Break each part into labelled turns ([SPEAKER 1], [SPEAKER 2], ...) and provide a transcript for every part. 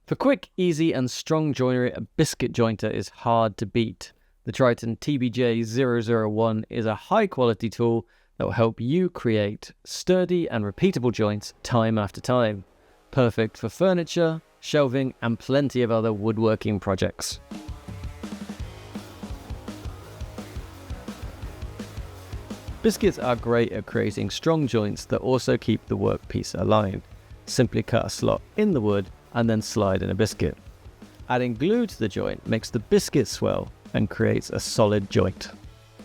[SPEAKER 1] For quick, easy and strong joinery, a biscuit jointer is hard to beat. The Triton TBJ001 is a high-quality tool that will help you create sturdy and repeatable joints time after time. Perfect for furniture, shelving and plenty of other woodworking projects. Biscuits are great at creating strong joints that also keep the workpiece aligned. Simply cut a slot in the wood and then slide in a biscuit. Adding glue to the joint makes the biscuit swell and creates a solid joint.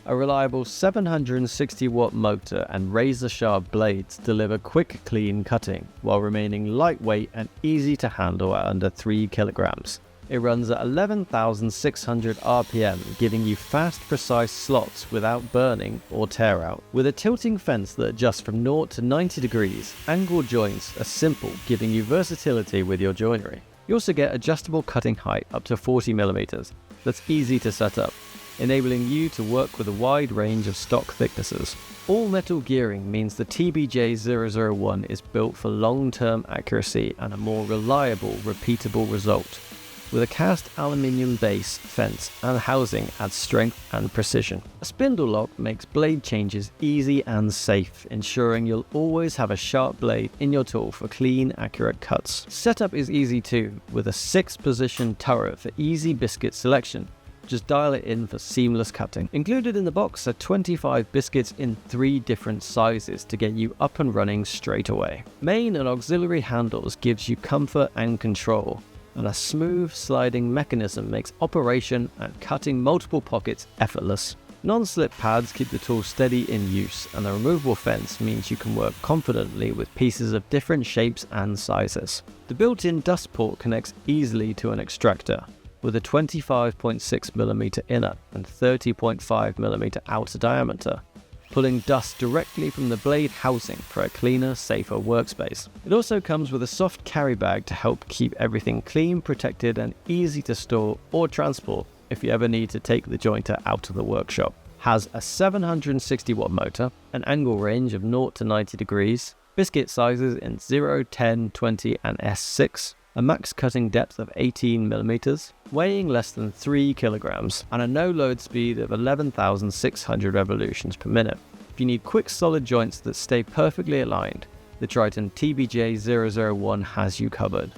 [SPEAKER 1] A reliable 760 watt motor and razor sharp blades deliver quick, clean cutting while remaining lightweight and easy to handle at under 3 kilograms. It runs at 11,600 RPM, giving you fast, precise slots without burning or tear out. With a tilting fence that adjusts from 0 to 90 degrees, angled joints are simple, giving you versatility with your joinery. You also get adjustable cutting height up to 40 millimeters. That's easy to set up, enabling you to work with a wide range of stock thicknesses. All metal gearing means the TBJ001 is built for long-term accuracy and a more reliable, repeatable result. With a cast aluminium base, fence and housing adds strength and precision. A spindle lock makes blade changes easy and safe, ensuring you'll always have a sharp blade in your tool for clean, accurate cuts. Setup is easy too, with a 6-position turret for easy biscuit selection. Just dial it in for seamless cutting. Included in the box are 25 biscuits in 3 different sizes to get you up and running straight away. Main and auxiliary handles gives you comfort and control, and a smooth sliding mechanism makes operation and cutting multiple pockets effortless. Non-slip pads keep the tool steady in use, and the removable fence means you can work confidently with pieces of different shapes and sizes. The built-in dust port connects easily to an extractor, with a 25.6mm inner and 30.5mm outer diameter, pulling dust directly from the blade housing for a cleaner, safer workspace. It also comes with a soft carry bag to help keep everything clean, protected and easy to store or transport if you ever need to take the jointer out of the workshop. Has a 760 watt motor, an angle range of 0 to 90 degrees, biscuit sizes in 0, 10, 20 and S6, a max cutting depth of 18mm, weighing less than 3 kilograms, and a no-load speed of 11,600 revolutions per minute. If you need quick, solid joints that stay perfectly aligned, the Triton TBJ001 has you covered.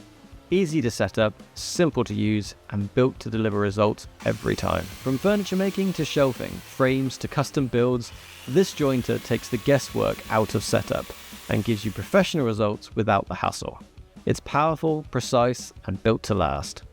[SPEAKER 1] Easy to set up, simple to use, and built to deliver results every time. From furniture making to shelving, frames to custom builds, this jointer takes the guesswork out of setup and gives you professional results without the hassle. It's powerful, precise, and built to last.